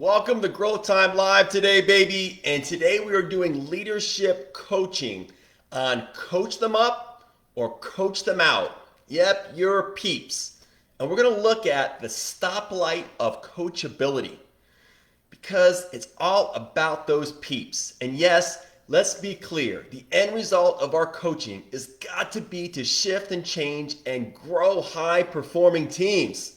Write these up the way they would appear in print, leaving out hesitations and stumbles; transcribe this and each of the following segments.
Welcome to Growth Time Live today, baby. And today we are doing leadership coaching on coach them up or coach them out. Yep, you're peeps. And we're going to look at the stoplight of coachability because it's all about those peeps. And yes, let's be clear. The end result of our coaching is got to be to shift and change and grow high performing teams.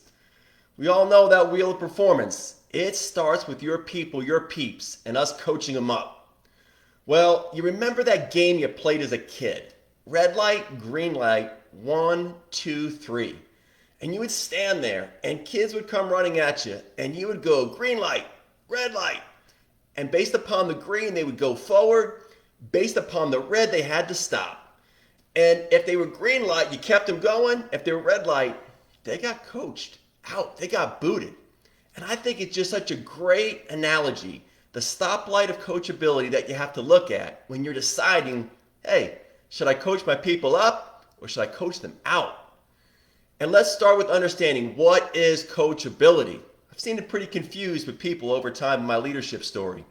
We all know that wheel of performance. It starts with your people, your peeps, and us coaching them up. Well, you remember that game you played as a kid? Red light, green light, 1, 2, 3. And you would stand there and kids would come running at you and you would go green light, red light. And based upon the green, they would go forward. Based upon the red, they had to stop. And if they were green light, you kept them going. If they were red light, they got coached out. They got booted. And I think it's just such a great analogy, the stoplight of coachability that you have to look at when you're deciding, hey, should I coach my people up or should I coach them out? And let's start with understanding what is coachability. I've seen it pretty confused with people over time in my leadership story.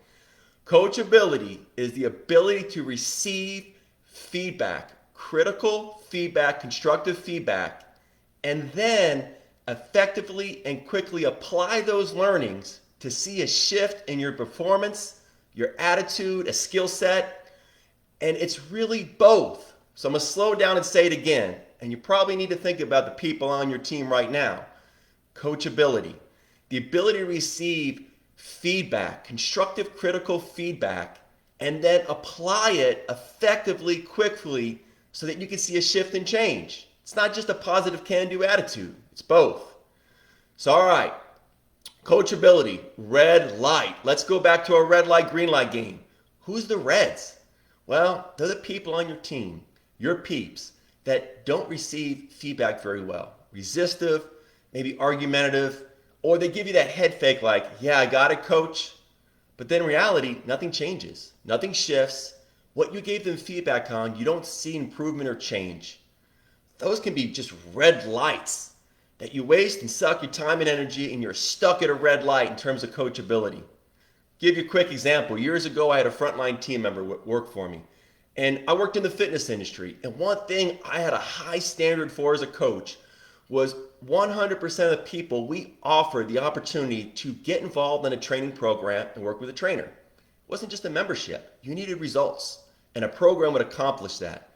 Coachability is the ability to receive feedback, critical feedback, constructive feedback, and then effectively and quickly apply those learnings to see a shift in your performance, your attitude, a skill set, and it's really both. So I'm going to slow down and say it again, and you probably need to think about the people on your team right now. Coachability, the ability to receive feedback, constructive critical feedback, and then apply it effectively, quickly, so that you can see a shift and change. It's not just a positive can-do attitude. It's both. So, all right. Coachability, red light. Let's go back to our red light, green light game. Who's the reds? Well, they're the people on your team, your peeps, that don't receive feedback very well. Resistive, maybe argumentative, or they give you that head fake like, yeah, I got it, coach. But then in reality, nothing changes. Nothing shifts. What you gave them feedback on, you don't see improvement or change. Those can be just red lights that you waste and suck your time and energy, and you're stuck at a red light in terms of coachability. Give you a quick example. Years ago, I had a frontline team member work for me, and I worked in the fitness industry. And one thing I had a high standard for as a coach was 100% of the people we offered the opportunity to get involved in a training program and work with a trainer. It wasn't just a membership. You needed results, and a program would accomplish that.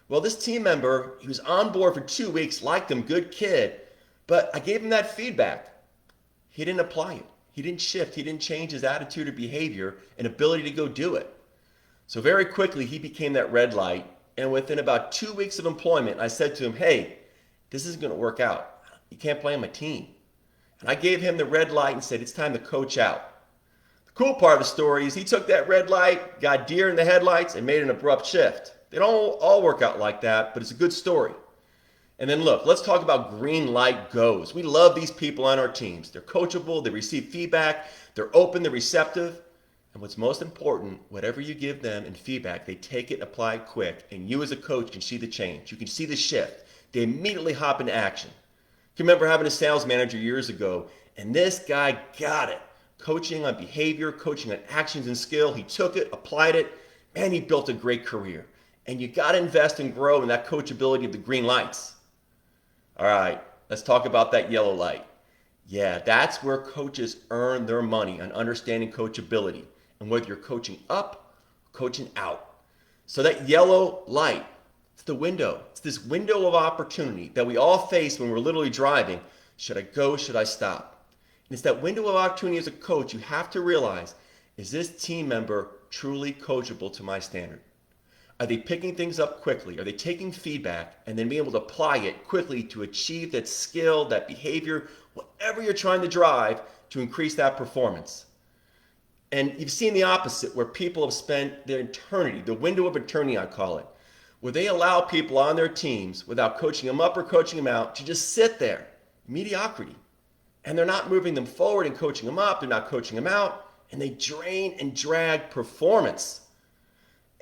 Well, this team member, he was on board for 2 weeks, liked him, good kid, but I gave him that feedback. He didn't apply it. He didn't shift. He didn't change his attitude or behavior and ability to go do it. So very quickly, he became that red light. And within about 2 weeks of employment, I said to him, hey, this isn't going to work out. You can't play on my team. And I gave him the red light and said, it's time to coach out. The cool part of the story is he took that red light, got deer in the headlights, and made an abrupt shift. They don't all work out like that, but it's a good story. And then look, let's talk about green light goes. We love these people on our teams. They're coachable, they receive feedback, they're open, they're receptive. And what's most important, whatever you give them in feedback, they take it and apply it quick. And you as a coach can see the change. You can see the shift. They immediately hop into action. I remember having a sales manager years ago, and this guy got it. Coaching on behavior, coaching on actions and skill. He took it, applied it, and he built a great career. And you got to invest and grow in that coachability of the green lights. All right, let's talk about that yellow light. Yeah, that's where coaches earn their money on understanding coachability and whether you're coaching up or coaching out. So that yellow light, it's the window. It's this window of opportunity that we all face when we're literally driving. Should I go? Should I stop? And it's that window of opportunity as a coach you have to realize, is this team member truly coachable to my standard? Are they picking things up quickly? Are they taking feedback and then being able to apply it quickly to achieve that skill, that behavior, whatever you're trying to drive to increase that performance? And you've seen the opposite where people have spent their eternity, the window of eternity I call it, where they allow people on their teams without coaching them up or coaching them out to just sit there, mediocrity. And they're not moving them forward and coaching them up, they're not coaching them out, and they drain and drag performance.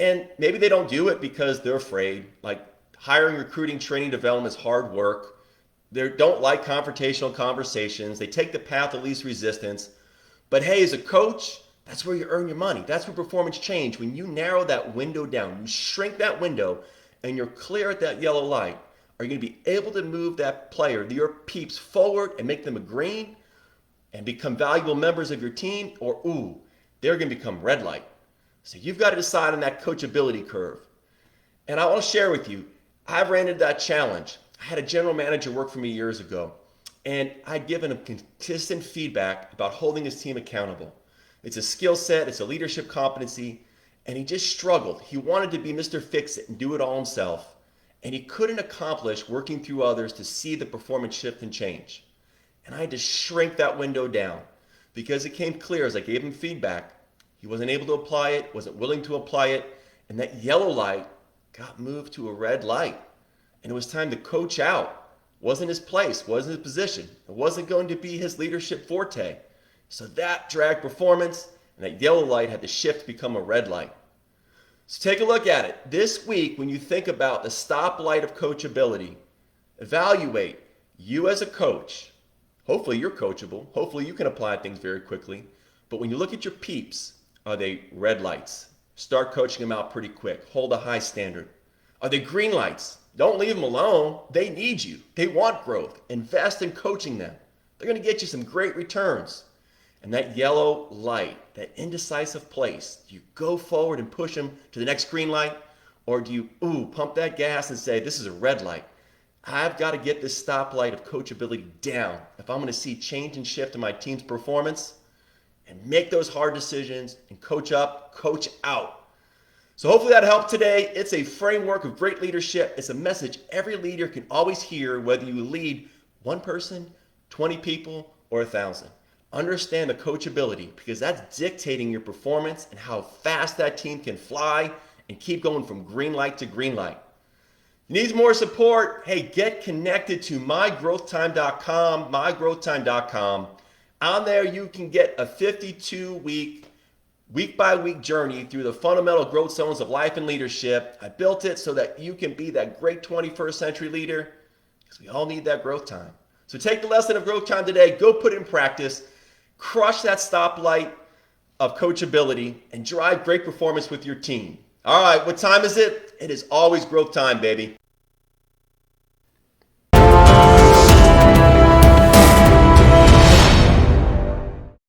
And maybe they don't do it because they're afraid. Like hiring, recruiting, training, development is hard work. They don't like confrontational conversations. They take the path of least resistance. But hey, as a coach, that's where you earn your money. That's where performance change. When you narrow that window down, you shrink that window, and you're clear at that yellow light, are you going to be able to move that player, your peeps, forward and make them a green and become valuable members of your team? Or, ooh, they're going to become red light. So you've got to decide on that coachability curve. And I want to share with you, I've ran into that challenge. I had a general manager work for me years ago, and I'd given him consistent feedback about holding his team accountable. It's a skill set, it's a leadership competency, and he just struggled. He wanted to be Mr. Fix-It and do it all himself, and he couldn't accomplish working through others to see the performance shift and change. And I had to shrink that window down because it came clear as I gave him feedback, he wasn't able to apply it, wasn't willing to apply it, and that yellow light got moved to a red light. And it was time to coach out. Wasn't his place, wasn't his position. It wasn't going to be his leadership forte. So that dragged performance, and that yellow light had to shift to become a red light. So take a look at it. This week, when you think about the stoplight of coachability, evaluate you as a coach. Hopefully you're coachable. Hopefully you can apply things very quickly. But when you look at your peeps, are they red lights? Start coaching them out pretty quick. Hold a high standard. Are they green lights? Don't leave them alone. They need you. They want growth. Invest in coaching them. They're going to get you some great returns. And that yellow light, that indecisive place, do you go forward and push them to the next green light? Or do you, pump that gas and say, this is a red light. I've got to get this stoplight of coachability down if I'm going to see change and shift in my team's performance and make those hard decisions and coach up, coach out. So hopefully that helped today. It's a framework of great leadership. It's a message every leader can always hear, whether you lead one person, 20 people, or 1,000. Understand the coachability because that's dictating your performance and how fast that team can fly and keep going from green light to green light. Needs more support? Hey, get connected to mygrowthtime.com, mygrowthtime.com. On there, you can get a 52-week, week-by-week journey through the fundamental growth zones of life and leadership. I built it so that you can be that great 21st century leader because we all need that growth time. So take the lesson of growth time today, go put it in practice, crush that stoplight of coachability, and drive great performance with your team. All right, what time is it? It is always growth time, baby.